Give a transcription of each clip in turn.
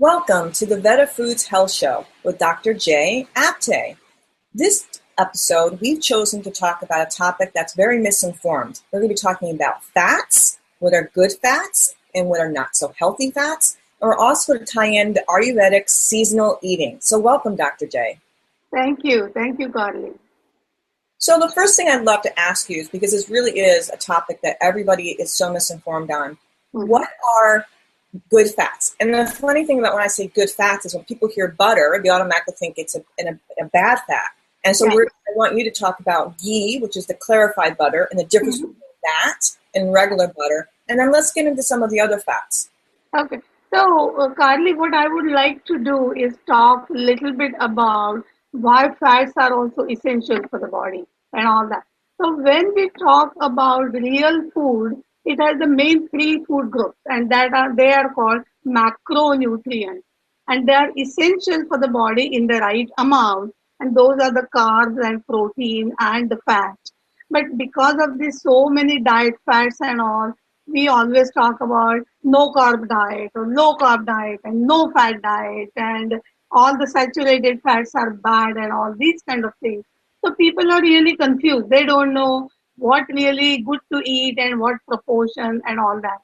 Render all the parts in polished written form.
Welcome to the VedaFoods Health Show with Dr. J. Apte. This episode, we've chosen to talk about a topic that's very misinformed. We're going to be talking about fats, what are good fats, and what are not so healthy fats. And we're also going to tie in the Ayurvedic seasonal eating. So welcome, Dr. J. Thank you. Thank you, Carly. So the first thing I'd love to ask you is, because this really is a topic that everybody is so misinformed on, what are good fats? And the funny thing about when I say good fats is when people hear butter, they automatically think it's a bad fat. And so I want you to talk about ghee, which is the clarified butter, and the difference between that and regular butter. And then let's get into some of the other fats. Okay. So, Carly, what I would like to do is talk a little bit about why fats are also essential for the body and all that. So when we talk about real food, it has the main three food groups, and they are called macronutrients, and they are essential for the body in the right amount. And those are the carbs and protein and the fat. But because of this, so many diet fats and all, we always talk about no carb diet or low carb diet and no fat diet, and all the saturated fats are bad and all these kind of things. So people are really confused. They don't know what really good to eat and what proportion and all that.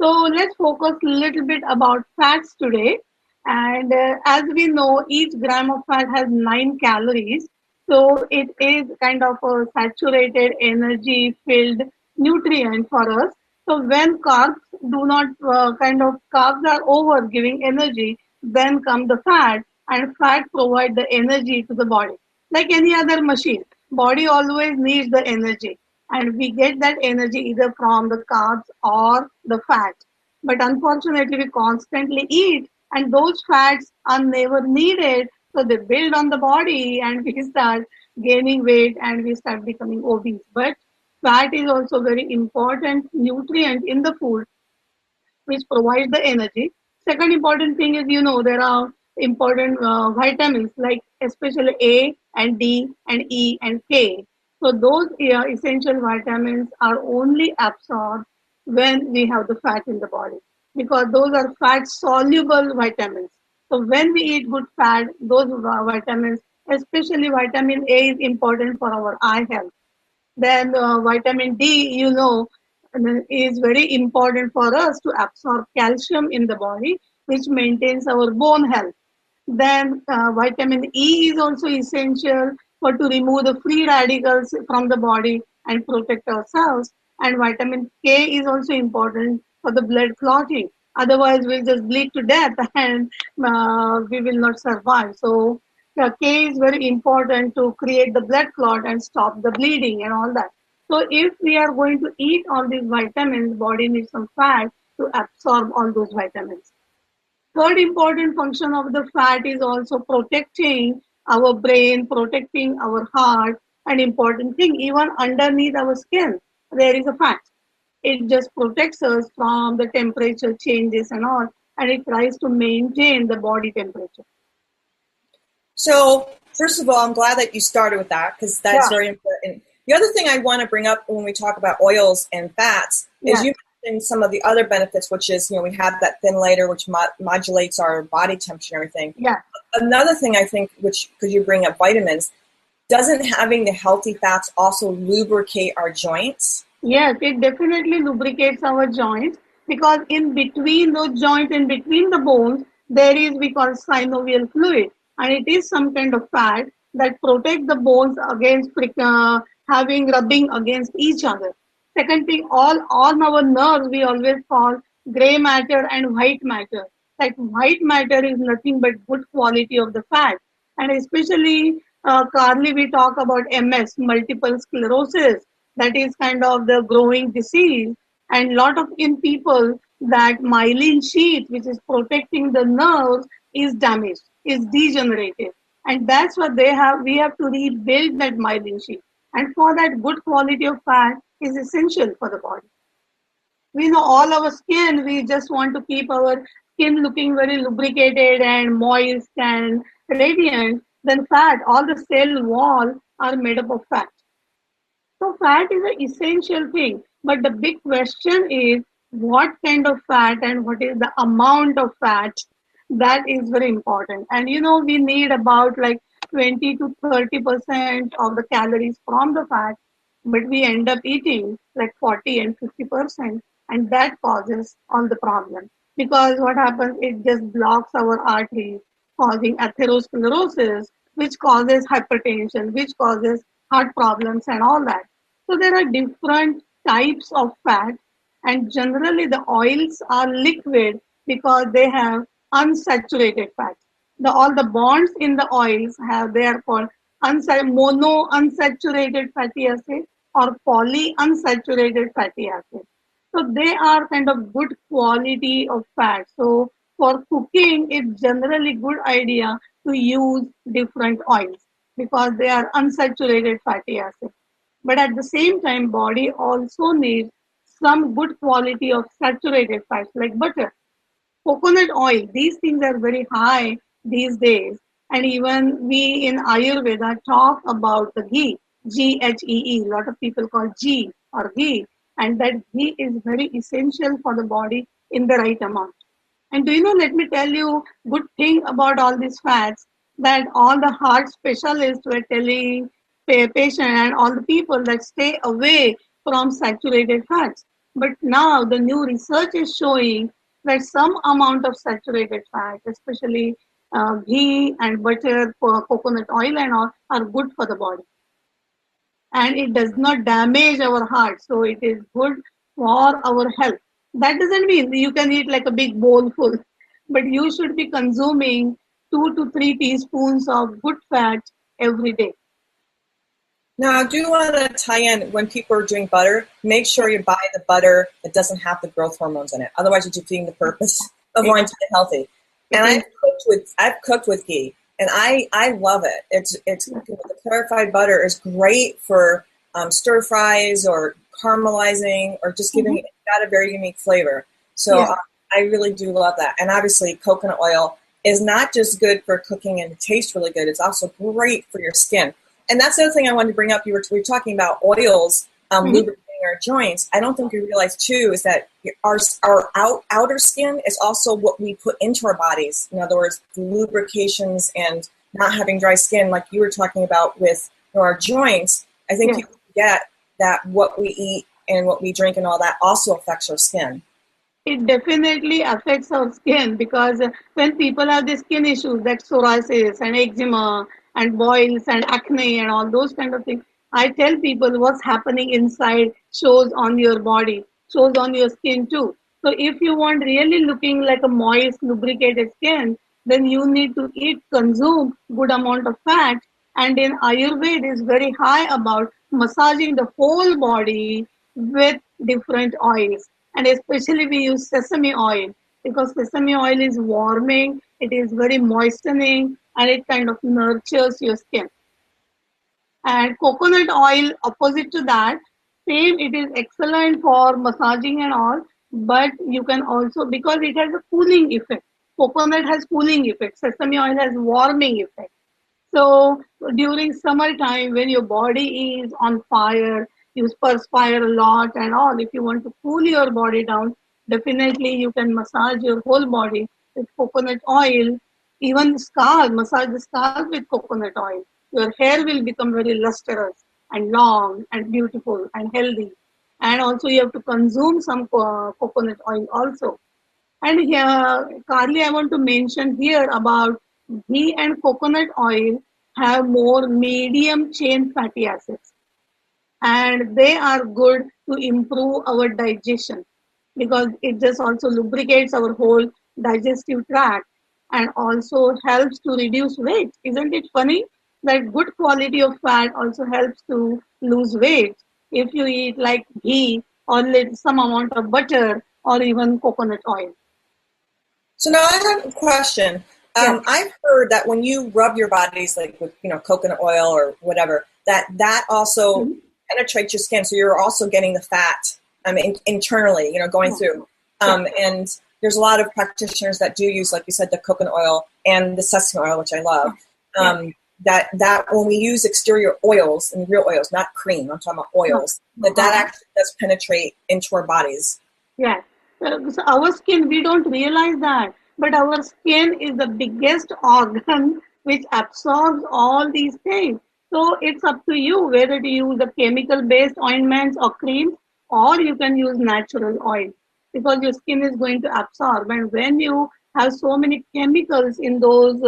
So let's focus a little bit about fats today. And as we know, each gram of fat has 9 calories. So it is kind of a saturated, energy-filled nutrient for us. So when carbs carbs are over giving energy, then come the fat, and fat provide the energy to the body. Like any other machine, body always needs the energy, and we get that energy either from the carbs or the fat. But unfortunately, we constantly eat, and those fats are never needed, so they build on the body, and we start gaining weight and we start becoming obese. But fat is also very important nutrient in the food, which provides the energy. Second important thing is, there are important vitamins like especially A and D and E and K. So those essential vitamins are only absorbed when we have the fat in the body, because those are fat soluble vitamins. So when we eat good fat, those vitamins, especially vitamin A, is important for our eye health. Then vitamin D, is very important for us to absorb calcium in the body, which maintains our bone health. Then vitamin E is also essential to remove the free radicals from the body and protect ourselves. And vitamin K is also important for the blood clotting. Otherwise, we'll just bleed to death and we will not survive. So K is very important to create the blood clot and stop the bleeding and all that. So if we are going to eat all these vitamins, body needs some fat to absorb all those vitamins. Third important function of the fat is also protecting our brain, protecting our heart, and important thing, even underneath our skin, there is a fat. It just protects us from the temperature changes and all, and it tries to maintain the body temperature. So, first of all, I'm glad that you started with that, because that's very important. The other thing I want to bring up when we talk about oils and fats is you mentioned some of the other benefits, which is, we have that thin layer, which modulates our body temperature and everything. Yeah. Another thing I think, which, because you bring up vitamins, doesn't having the healthy fats also lubricate our joints? Yes, it definitely lubricates our joints, because in between those joints and between the bones, there is, we call synovial fluid, and it is some kind of fat that protect the bones against rubbing against each other. Second thing, all our nerves we always call gray matter and white matter. Like white matter is nothing but good quality of the fat, and especially Carly, we talk about MS, multiple sclerosis. That is kind of the growing disease, and lot of in people that myelin sheath, which is protecting the nerves, is damaged, is degenerated, and that's what we have to rebuild that myelin sheath, and for that, good quality of fat is essential for the body. We know all our skin, we just want to keep our skin looking very lubricated and moist and radiant. Then fat, all the cell wall are made up of fat. So fat is an essential thing, but the big question is what kind of fat and what is the amount of fat That is very important. And we need about like 20 to 30% of the calories from the fat, but we end up eating like 40 and 50%, and that causes all the problem. Because what happens, it just blocks our arteries, causing atherosclerosis, which causes hypertension, which causes heart problems and all that. So there are different types of fat, and generally the oils are liquid because they have unsaturated fats. All the bonds in the oils they are called mono unsaturated fatty acid or poly unsaturated fatty acid. So they are kind of good quality of fat. So for cooking, it's generally good idea to use different oils because they are unsaturated fatty acids. But at the same time, body also needs some good quality of saturated fats like butter, coconut oil. These things are very high these days. And even we in Ayurveda talk about the ghee, Ghee. A lot of people call G or ghee. And that ghee is very essential for the body in the right amount. And let me tell you good thing about all these fats, that all the heart specialists were telling patient and all the people that stay away from saturated fats. But now the new research is showing that some amount of saturated fat, especially ghee and butter, coconut oil and all, are good for the body. And it does not damage our heart. So it is good for our health. That doesn't mean you can eat like a big bowl full, but you should be consuming 2 to 3 teaspoons of good fat every day. Now, I do want to tie in, when people are doing butter, make sure you buy the butter that doesn't have the growth hormones in it. Otherwise, you're defeating the purpose of wanting to get healthy. And I've cooked with ghee, and I love it. It's the clarified butter is great for stir fries or caramelizing or just giving it got a very unique flavor. So I really do love that. And obviously, coconut oil is not just good for cooking and it tastes really good. It's also great for your skin. And that's the other thing I wanted to bring up. We were talking about oils lubricating our joints. I don't think we realize, too, is that our outer skin is also what we put into our bodies. In other words, the lubrications and not having dry skin, like you were talking about with our joints. I think you forget that what we eat and what we drink and all that also affects our skin. It definitely affects our skin, because when people have the skin issues, like psoriasis and eczema and boils and acne and all those kind of things, I tell people what's happening inside shows on your body, shows on your skin too. So if you want really looking like a moist, lubricated skin, then you need to consume good amount of fat. And in Ayurveda is very high about massaging the whole body with different oils. And especially we use sesame oil, because sesame oil is warming, it is very moistening, and it kind of nurtures your skin. And coconut oil, opposite to that, same, it is excellent for massaging and all, but you can also, because it has a cooling effect. Coconut has cooling effect, sesame oil has warming effect. So during summertime, when your body is on fire, you perspire a lot and all, if you want to cool your body down, definitely you can massage your whole body with coconut oil. Even scalp, massage the scalp with coconut oil. Your hair will become very lustrous and long and beautiful and healthy. And also you have to consume some coconut oil also. And here, Carly, I want to mention here about ghee and coconut oil have more medium chain fatty acids. And they are good to improve our digestion, because it just also lubricates our whole digestive tract and also helps to reduce weight. Isn't it funny that good quality of fat also helps to lose weight if you eat like ghee or some amount of butter or even coconut oil? So now I have a question. I've heard that when you rub your bodies, like with coconut oil or whatever, that also penetrates your skin. So you're also getting the fat internally, going through. And there's a lot of practitioners that do use, like you said, the coconut oil and the sesame oil, which I love. That when we use exterior oils and real oils, not cream, I'm talking about oils, that actually does penetrate into our bodies. Yes. So our skin, we don't realize that. But our skin is the biggest organ which absorbs all these things. So it's up to you whether to use the chemical-based ointments or creams, or you can use natural oil, because your skin is going to absorb. And when you have so many chemicals in those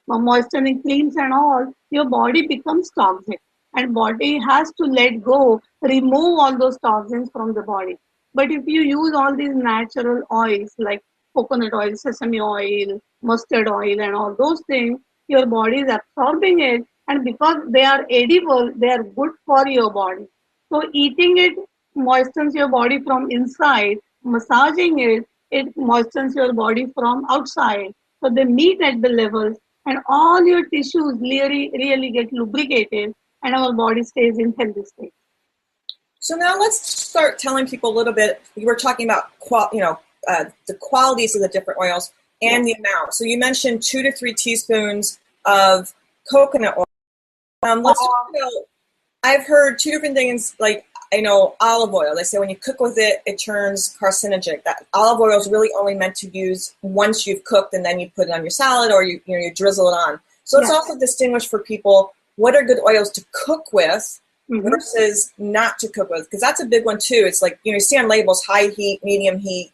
moisturizing creams and all, your body becomes toxic, and body has to let go, remove all those toxins from the body. But if you use all these natural oils like coconut oil, sesame oil, mustard oil, and all those things, your body is absorbing it, and because they are edible, they are good for your body. So eating it moistens your body from inside, massaging it, it moistens your body from outside. So they meet at the levels, and all your tissues really get lubricated, and our body stays in healthy state. So now let's start telling people a little bit. You were talking about the qualities of the different oils and the amount. So you mentioned 2 to 3 teaspoons of coconut oil. Let's talk about. I've heard 2 different things. Like I know olive oil. They say when you cook with it, it turns carcinogenic. That olive oil is really only meant to use once you've cooked, and then you put it on your salad or you drizzle it on. So it's also distinguished for people what are good oils to cook with versus not to cook with, because that's a big one too. It's like you see on labels high heat, medium heat.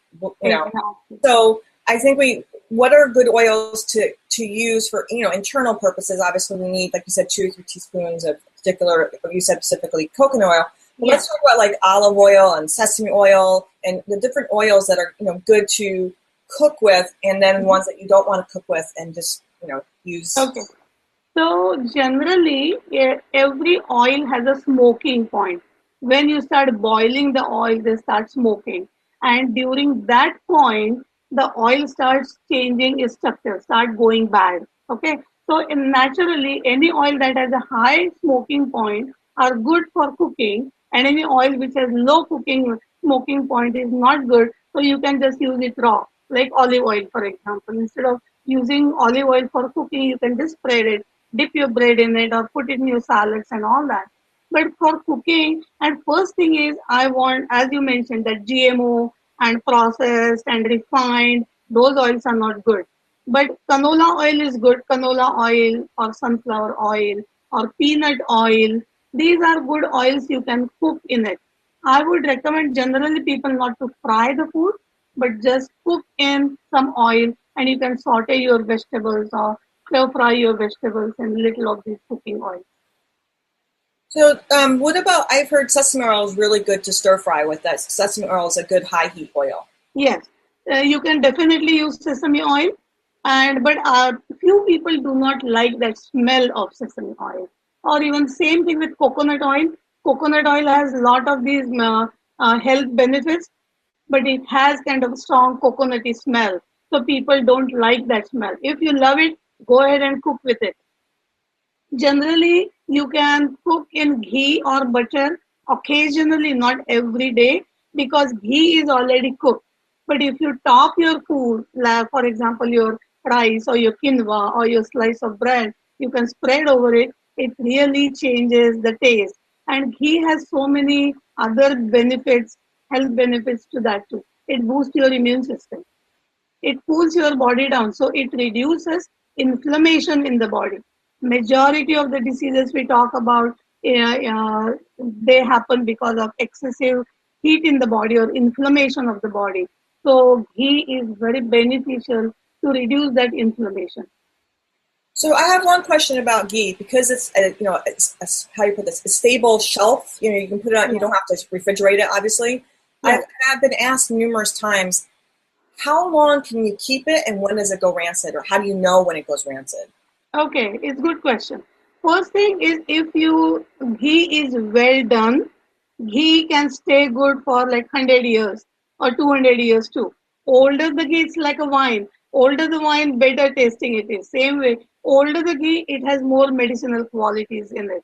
So I think what are good oils to use for internal purposes? Obviously, we need, like you said, 2 or 3 teaspoons of particular. You said specifically coconut oil. But let's talk about like olive oil and sesame oil and the different oils that are good to cook with, and then ones that you don't want to cook with and just use. Okay. So generally, every oil has a smoking point. When you start boiling the oil, they start smoking. And during that point, the oil starts changing its structure, start going bad. Okay. So naturally, any oil that has a high smoking point are good for cooking, and any oil which has low smoking point is not good. So you can just use it raw, like olive oil, for example. Instead of using olive oil for cooking, you can just spread it, dip your bread in it, or put it in your salads and all that. But for cooking, and first thing is, I want, as you mentioned, that GMO and processed and refined, those oils are not good. But canola oil is good. Canola oil or sunflower oil or peanut oil, these are good oils you can cook in it. I would recommend generally people not to fry the food, but just cook in some oil, and you can saute your vegetables or stir fry your vegetables in little of this cooking oil. So what about, I've heard sesame oil is really good to stir fry with. That sesame oil is a good high heat oil. Yes, you can definitely use sesame oil, but few people do not like that smell of sesame oil. Or even same thing with coconut oil. Coconut oil has a lot of these health benefits, but it has kind of a strong coconutty smell. So people don't like that smell. If you love it, go ahead and cook with it. Generally, you can cook in ghee or butter, occasionally, not every day, because ghee is already cooked. But if you top your food, like for example, your rice or your quinoa or your slice of bread, you can spread over it. It really changes the taste. And ghee has so many other benefits, health benefits to that too. It boosts your immune system. It cools your body down, so it reduces inflammation in the body. Majority of the diseases we talk about, they happen because of excessive heat in the body or inflammation of the body. So ghee is very beneficial to reduce that inflammation. So I have one question about ghee, because it's it's how you put this, a stable shelf. You can put it on. You don't have to refrigerate it, obviously. Yeah. I've been asked numerous times, how long can you keep it, and when does it go rancid, or how do you know when it goes rancid? Okay, it's a good question. First thing is, if you ghee is well done, ghee can stay good for like 100 years or 200 years too. Older the ghee, it's like a wine. Older the wine, better tasting it is. Same way, older the ghee, it has more medicinal qualities in it.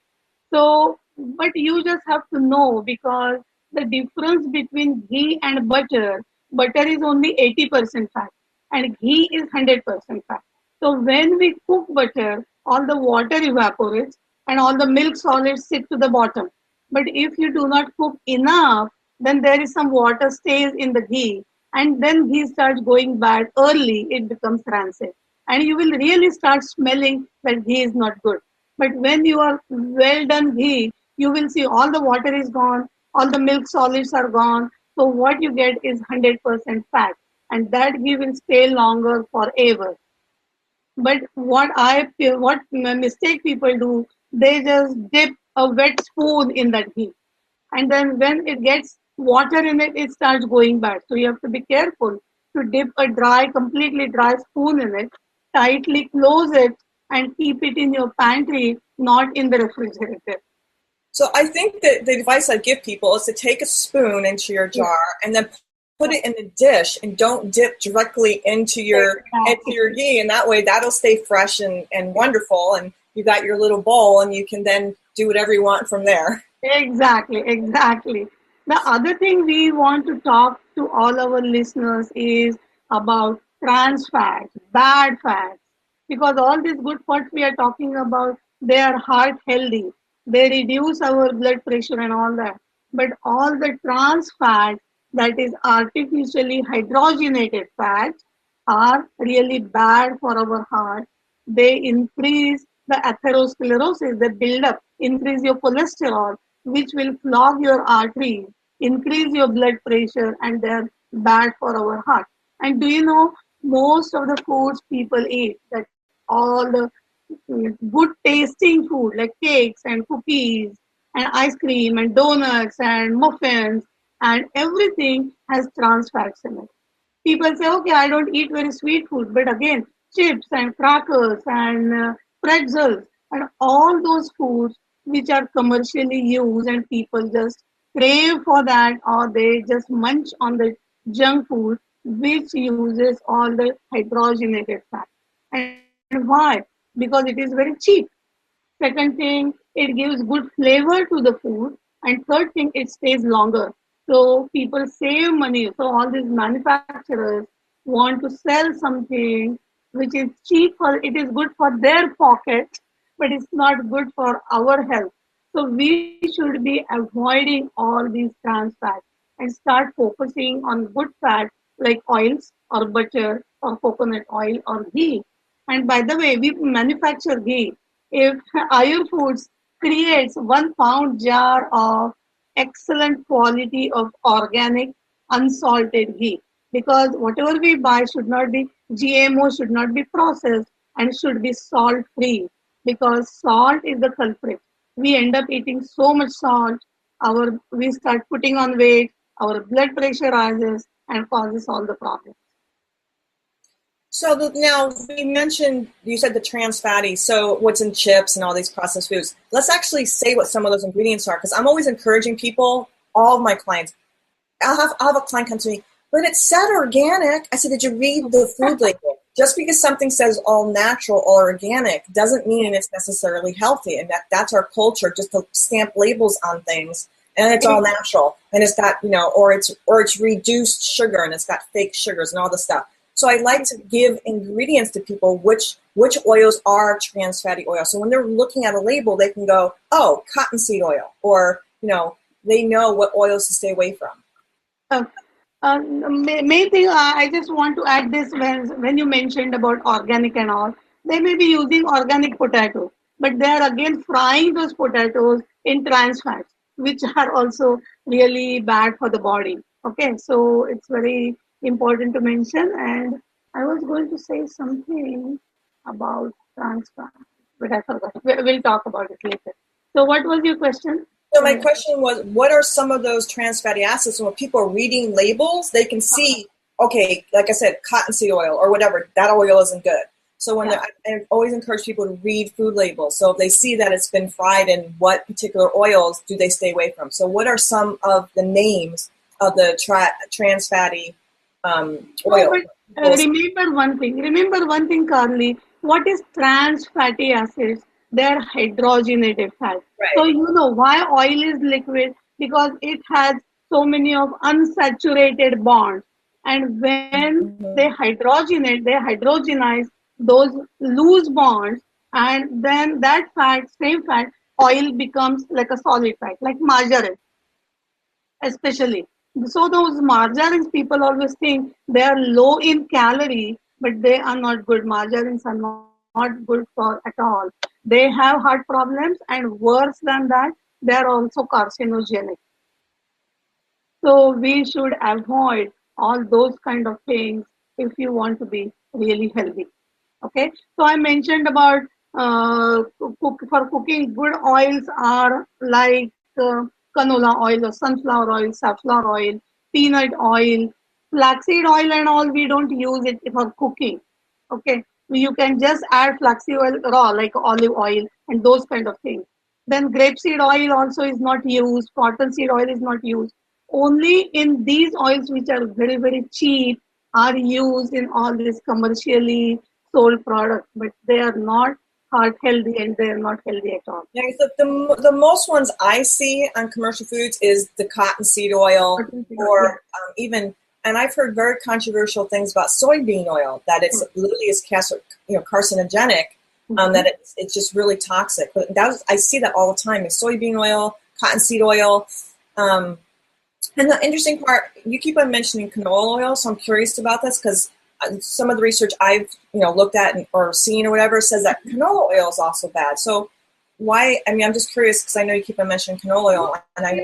So, but you just have to know, because the difference between ghee and butter is only 80% fat and ghee is 100% fat. So when we cook butter, all the water evaporates and all the milk solids sit to the bottom. But if you do not cook enough, then there is some water stays in the ghee, and then ghee starts going bad early, it becomes rancid. And you will really start smelling that ghee is not good. But when you are well done ghee, you will see all the water is gone, all the milk solids are gone. So what you get is 100% fat. And that ghee will stay longer forever. But what mistake people do, they just dip a wet spoon in that ghee, and then when it gets water in it, it starts going bad. So you have to be careful to dip a completely dry spoon in it, tightly close it, and keep it in your pantry, not in the refrigerator. So I think that the advice I give people is to take a spoon into your jar and then put it in the dish and don't dip directly into your ghee, and that way that'll stay fresh and wonderful, and you got your little bowl and you can then do whatever you want from there. Exactly. The other thing we want to talk to all our listeners is about trans fats, bad fats, because all these good fats we are talking about, they are heart healthy. They reduce our blood pressure and all that. But all the trans fats, that is artificially hydrogenated fats, are really bad for our heart. They increase the atherosclerosis, they build up, increase your cholesterol, which will clog your arteries, increase your blood pressure, and they're bad for our heart. And do you know, most of the foods people eat, that all the good tasting food like cakes and cookies and ice cream and donuts and muffins and everything has trans fats in it. People say, okay, I don't eat very sweet food, but again, chips and crackers and pretzels and all those foods which are commercially used and people just crave for that, or they just munch on the junk food which uses all the hydrogenated fat. And why? Because it is very cheap. Second thing, it gives good flavor to the food. And third thing, it stays longer. So people save money. So all these manufacturers want to sell something which is cheap for, it is good for their pocket, but it's not good for our health. So we should be avoiding all these trans fats and start focusing on good fats like oils or butter or coconut oil or ghee. And by the way, we manufacture ghee. If Ayur Foods creates 1 pound jar of excellent quality of organic unsalted ghee, because whatever we buy should not be GMO, should not be processed, and should be salt free, because salt is the culprit. We end up eating so much salt, we start putting on weight, our blood pressure rises and causes all the problems. So now we mentioned, you said the trans fatty, so what's in chips and all these processed foods. Let's actually say what some of those ingredients are, because I'm always encouraging people, all of my clients. I'll have a client come to me, but it said organic. I said, did you read the food label? Just because something says all natural or organic doesn't mean it's necessarily healthy, and that's our culture, just to stamp labels on things, and it's all natural, and it's got, or it's reduced sugar, and it's got fake sugars and all this stuff. So I like to give ingredients to people which oils are trans fatty oil. So when they're looking at a label, they can go, oh, cottonseed oil, or they know what oils to stay away from. Main thing I just want to add this, when you mentioned about organic and all, they may be using organic potatoes, but they are again frying those potatoes in trans fats, which are also really bad for the body. Okay, so it's very important to mention. And I was going to say something about trans fat, but I forgot. We'll talk about it later. So what was your question? So my question was, what are some of those trans fatty acids? And when people are reading labels, they can see, okay, like I said, cottonseed oil or whatever, that oil isn't good. So when I always encourage people to read food labels. So if they see that it's been fried in what particular oils do they stay away from? So what are some of the names of the trans fatty oil? Remember one thing, Carly. What is trans fatty acids? They're hydrogenated fats. Right. So you know why oil is liquid? Because it has so many of unsaturated bonds. And when they hydrogenize those loose bonds, and then that same fat, oil becomes like a solid fat, like margarine, especially. So those margarines, people always think they are low in calorie, but they are not good. Margarines are not good for at all. They have heart problems, and worse than that, they are also carcinogenic. So we should avoid all those kind of things if you want to be really healthy. Okay. So I mentioned about for cooking, good oils are like canola oil or sunflower oil, safflower oil, peanut oil, flaxseed oil, and all. We don't use it for cooking. Okay. You can just add flaxseed oil raw, like olive oil and those kind of things. Then grapeseed oil also is not used. Cottonseed oil is not used. Only in these oils which are very, very cheap are used in all these commercially sold products, but they are not heart healthy and they are not healthy at all. Yeah, the most ones I see on commercial foods is the cottonseed oil, or even, and I've heard very controversial things about soybean oil, that it's literally is carcinogenic, that it's just really toxic. But I see that all the time, is soybean oil, cottonseed oil. And the interesting part, you keep on mentioning canola oil, so I'm curious about this because some of the research I've looked at or seen or whatever says that canola oil is also bad. So why? I mean, I'm just curious because I know you keep on mentioning canola oil, and I know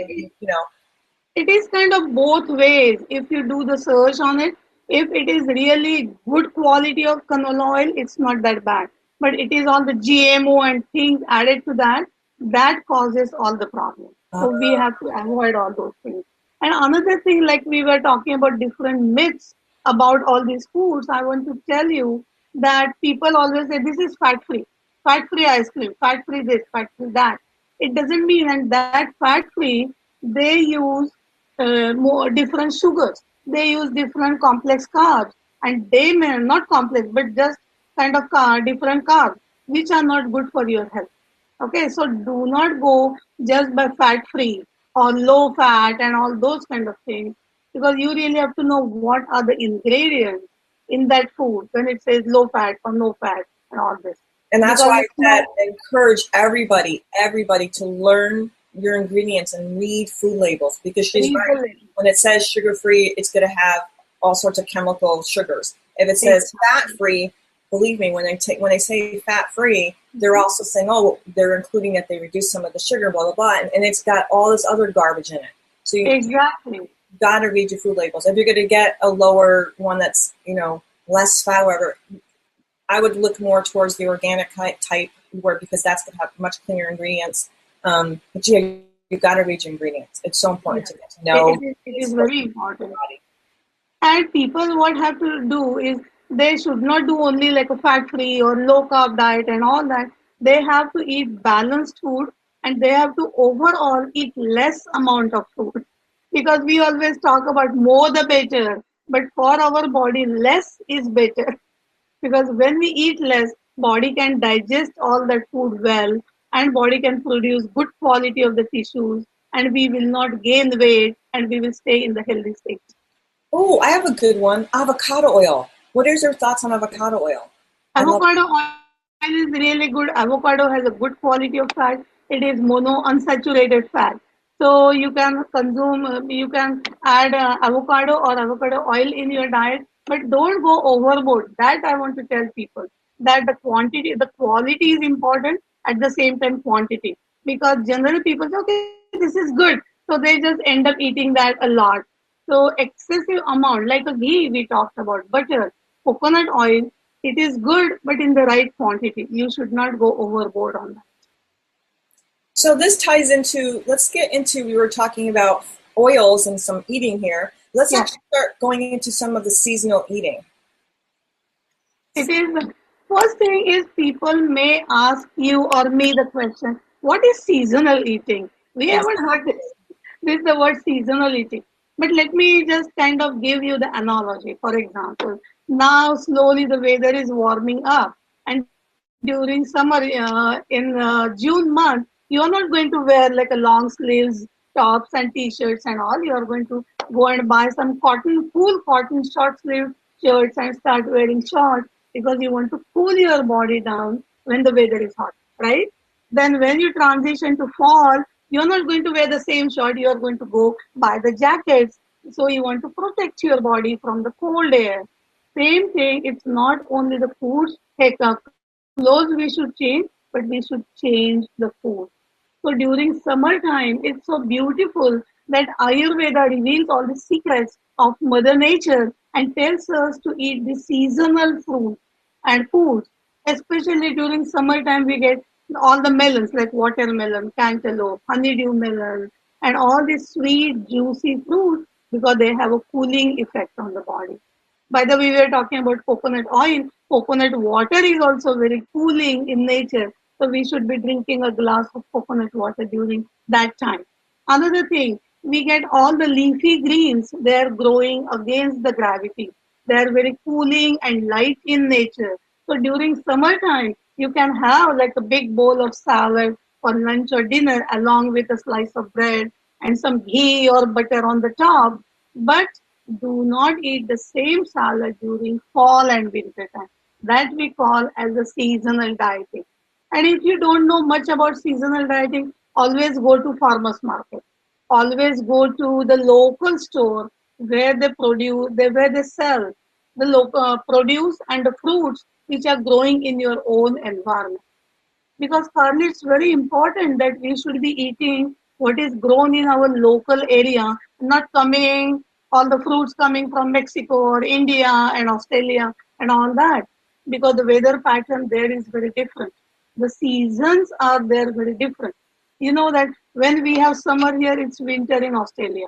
it is kind of both ways. If you do the search on it, if it is really good quality of canola oil, it's not that bad. But it is all the GMO and things added to that causes all the problems. So we have to avoid all those things. And another thing, like we were talking about different myths about all these foods, I want to tell you that people always say this is fat free ice cream, fat free this, fat free that. It doesn't mean, and that fat free, they use more different sugars, they use different complex carbs, and they may not complex, but just kind of different carbs, which are not good for your health. Okay, so do not go just by fat free or low fat and all those kind of things, because you really have to know what are the ingredients in that food when it says low fat or no fat and all this. And that's why I encourage everybody to learn your ingredients and read food labels, because she's right. When it says sugar free, it's going to have all sorts of chemical sugars. If it says fat free, believe me, when they say fat free, they're also saying, oh, they're including that they reduce some of the sugar, blah blah blah, and it's got all this other garbage in it. So you got to read your food labels. If you're going to get a lower one that's less fat, however, I would look more towards the organic type, because that's going to have much cleaner ingredients. But you've got to read your ingredients. It's so important to get to know. It is very important. And people, what have to do is they should not do only like a fat-free or low-carb diet and all that. They have to eat balanced food, and they have to overall eat less amount of food. Because we always talk about more the better, but for our body, less is better. Because when we eat less, body can digest all that food well, and body can produce good quality of the tissues, and we will not gain weight, and we will stay in the healthy state. Oh, I have a good one. Avocado oil. What is your thoughts on avocado oil? Avocado oil is really good. Avocado has a good quality of fat. It is monounsaturated fat. So you can consume, you can add avocado or avocado oil in your diet, but don't go overboard. That I want to tell people, that the quality is important, at the same time quantity. Because generally people say, okay, this is good. So they just end up eating that a lot. So excessive amount, like a ghee we talked about, butter, coconut oil, it is good, but in the right quantity. You should not go overboard on that. So this ties into, we were talking about oils and some eating here. Let's actually start going into some of the seasonal eating. It is, first thing is, people may ask you or me the question, what is seasonal eating? We haven't heard this. This is the word seasonal eating. But let me just kind of give you the analogy. For example, now slowly the weather is warming up, and during summer, in June month, you are not going to wear like a long sleeves tops and t-shirts and all. You are going to go and buy some cool cotton short sleeve shirts and start wearing shorts, because you want to cool your body down when the weather is hot, right? Then when you transition to fall, you're not going to wear the same shirt. You are going to go buy the jackets. So you want to protect your body from the cold air. Same thing, it's not only the foods, heck, clothes we should change, but we should change the food. So during summertime, it's so beautiful that Ayurveda reveals all the secrets of Mother Nature and tells us to eat the seasonal fruits and foods. Especially during summertime, we get all the melons like watermelon, cantaloupe, honeydew melon, and all these sweet, juicy fruits because they have a cooling effect on the body. By the way, we were talking about coconut oil. Coconut water is also very cooling in nature. So we should be drinking a glass of coconut water during that time. Another thing, we get all the leafy greens. They are growing against the gravity. They are very cooling and light in nature. So during summertime, you can have like a big bowl of salad for lunch or dinner along with a slice of bread and some ghee or butter on the top. But do not eat the same salad during fall and winter time. That we call as a seasonal dieting. And if you don't know much about seasonal dieting, always go to farmers market. Always go to the local store where they produce, where they sell the local produce and the fruits which are growing in your own environment. Because currently it's very important that we should be eating what is grown in our local area, not coming all the fruits coming from Mexico or India and Australia and all that, because the weather pattern there is very different. The seasons are there very different. You know that when we have summer here, it's winter in Australia.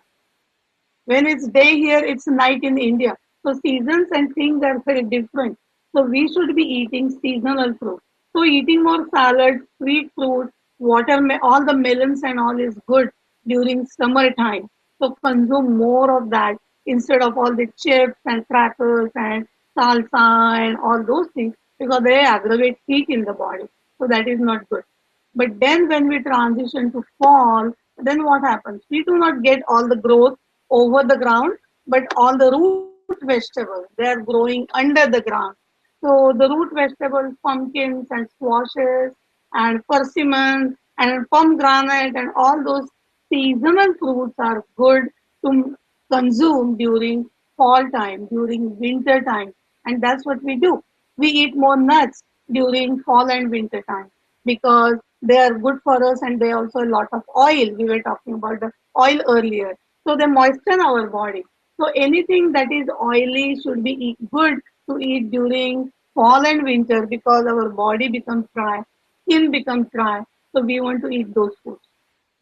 When it's day here, it's night in India. So seasons and things are very different. So we should be eating seasonal fruit. So eating more salad, sweet fruit, all the melons and all is good during summertime. So consume more of that instead of all the chips and crackers and salsa and all those things because they aggravate heat in the body. So that is not good. But then when we transition to fall, then what happens? We do not get all the growth over the ground, but all the root vegetables, they are growing under the ground. So the root vegetables, pumpkins and squashes and persimmons and pomegranate and all those seasonal fruits are good to consume during fall time, during winter time. And that's what we do. We eat more nuts during fall and winter time because they are good for us and they also a lot of oil. We were talking about the oil earlier. So they moisten our body. So anything that is oily should be good to eat during fall and winter because our body becomes dry, skin becomes dry. So we want to eat those foods.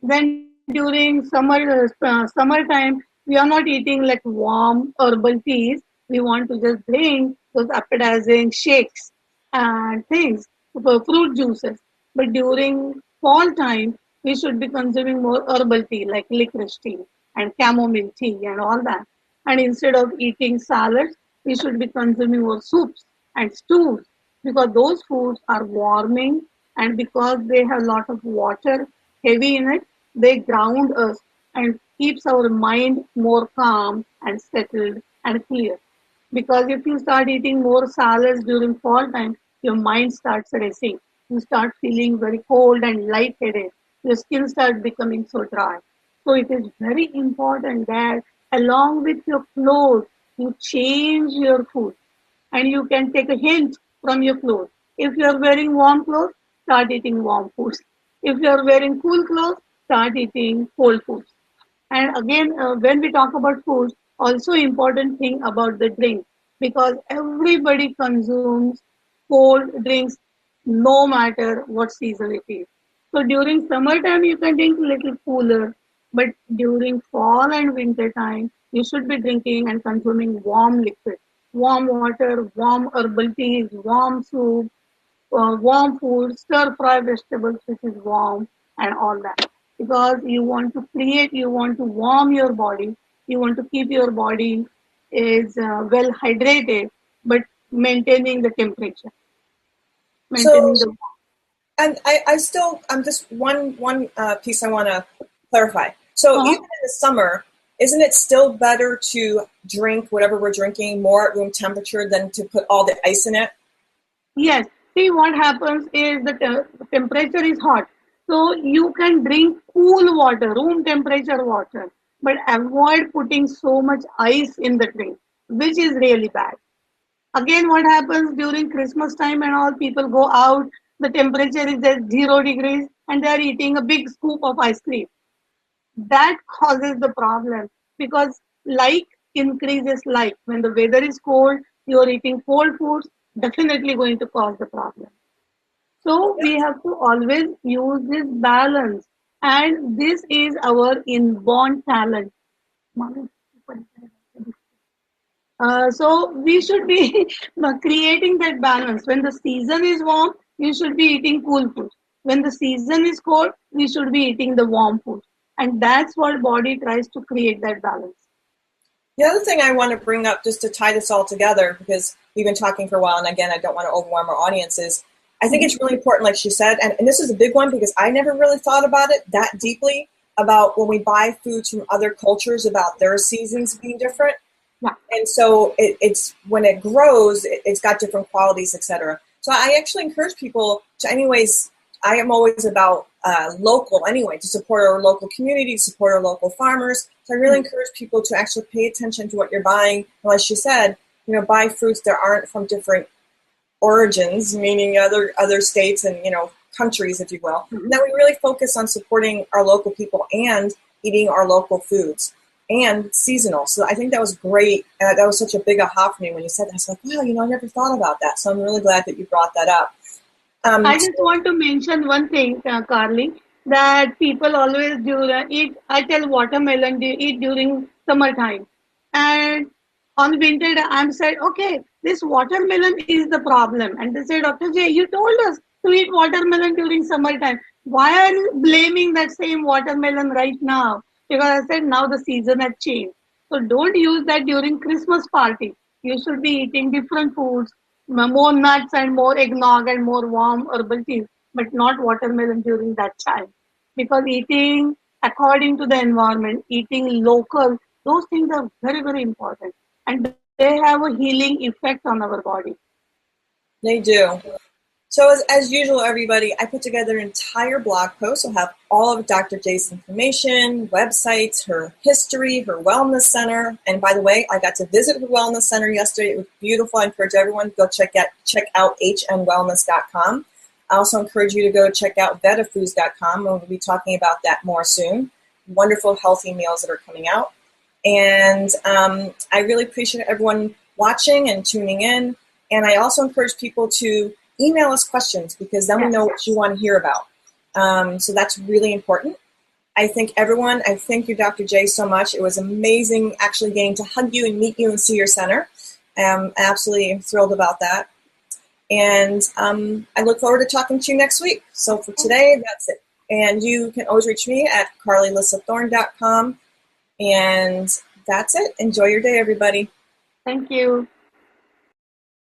Then during summertime, we are not eating like warm herbal teas. We want to just drink those appetizing shakes and things, fruit juices. But during fall time, we should be consuming more herbal tea like licorice tea and chamomile tea and all that. And instead of eating salads, we should be consuming more soups and stews because those foods are warming and because they have a lot of water heavy in it, they ground us and keeps our mind more calm and settled and clear. Because if you start eating more salads during fall time, your mind starts racing. You start feeling very cold and lightheaded. Your skin starts becoming so dry. So it is very important that along with your clothes, you change your food. And you can take a hint from your clothes. If you are wearing warm clothes, start eating warm foods. If you are wearing cool clothes, start eating cold foods. And again, when we talk about foods, also important thing about the drink because everybody consumes cold drinks no matter what season it is. So during summertime you can drink a little cooler, but during fall and winter time you should be drinking and consuming warm liquid, warm water, warm herbal teas, warm soup, warm food, stir fry vegetables which is warm and all that. Because you want to warm your body, you want to keep your body is well hydrated, but maintaining the temperature, So, maintaining the and I'm just one piece I want to clarify. So even in the summer, isn't it still better to drink whatever we're drinking more at room temperature than to put all the ice in it? Yes. See, what happens is the temperature is hot. So you can drink cool water, room temperature water. but avoid putting so much ice in the drink, which is really bad. Again, what happens during Christmas time and all, people go out, the temperature is at 0 degrees, and they are eating a big scoop of ice cream. That causes the problem because like increases like. When the weather is cold, you are eating cold foods, definitely going to cause the problem. So we have to always use this balance, and this is our inborn talent. So we should be creating that balance. When the season is warm, you should be eating cool food. When the season is cold, we should be eating the warm food. And that's what body tries to create that balance. The other thing I want to bring up just to tie this all together, because we've been talking for a while, and again, I don't want to overwhelm our audience, is I think it's really important, like she said, and this is a big one because I never really thought about it that deeply, about when we buy foods from other cultures, about their seasons being different. Yeah. And so it's when it grows, it's got different qualities, etc. So I actually encourage people to, anyways, I am always about local anyway, to support our local community, to support our local farmers. So I really encourage people to actually pay attention to what you're buying. And like she said, buy fruits that aren't from different origins, meaning other states and, countries, if you will. And then we really focus on supporting our local people and eating our local foods and seasonal. So I think that was great. And that was such a big aha for me when you said that. I was like, wow, I never thought about that. So I'm really glad that you brought that up. I just want to mention one thing, Carly, that people always do eat. I tell watermelon eat during summertime, and on winter I'm said, okay, this watermelon is the problem, and they say, Dr. J, you told us to eat watermelon during summertime. Why are you blaming that same watermelon right now? Because I said now the season has changed. So don't use that during Christmas party. You should be eating different foods, more nuts and more eggnog and more warm herbal teas, but not watermelon during that time. Because eating according to the environment, eating local, those things are very, very important. And they have a healing effect on our body. They do. So as usual, everybody, I put together an entire blog post. I'll have all of Dr. J's information, websites, her history, her wellness center. And by the way, I got to visit her wellness center yesterday. It was beautiful. I encourage everyone to go check out hnwellness.com. I also encourage you to go check out VedaFoods.com. We'll be talking about that more soon. Wonderful, healthy meals that are coming out. And I really appreciate everyone watching and tuning in. And I also encourage people to email us questions, because then we know what you want to hear about. So that's really important. I thank you, Dr. J, so much. It was amazing actually getting to hug you and meet you and see your center. I'm absolutely thrilled about that. And I look forward to talking to you next week. So for today, that's it. And you can always reach me at carlylyssathorne.com. And that's it. Enjoy your day, everybody. Thank you.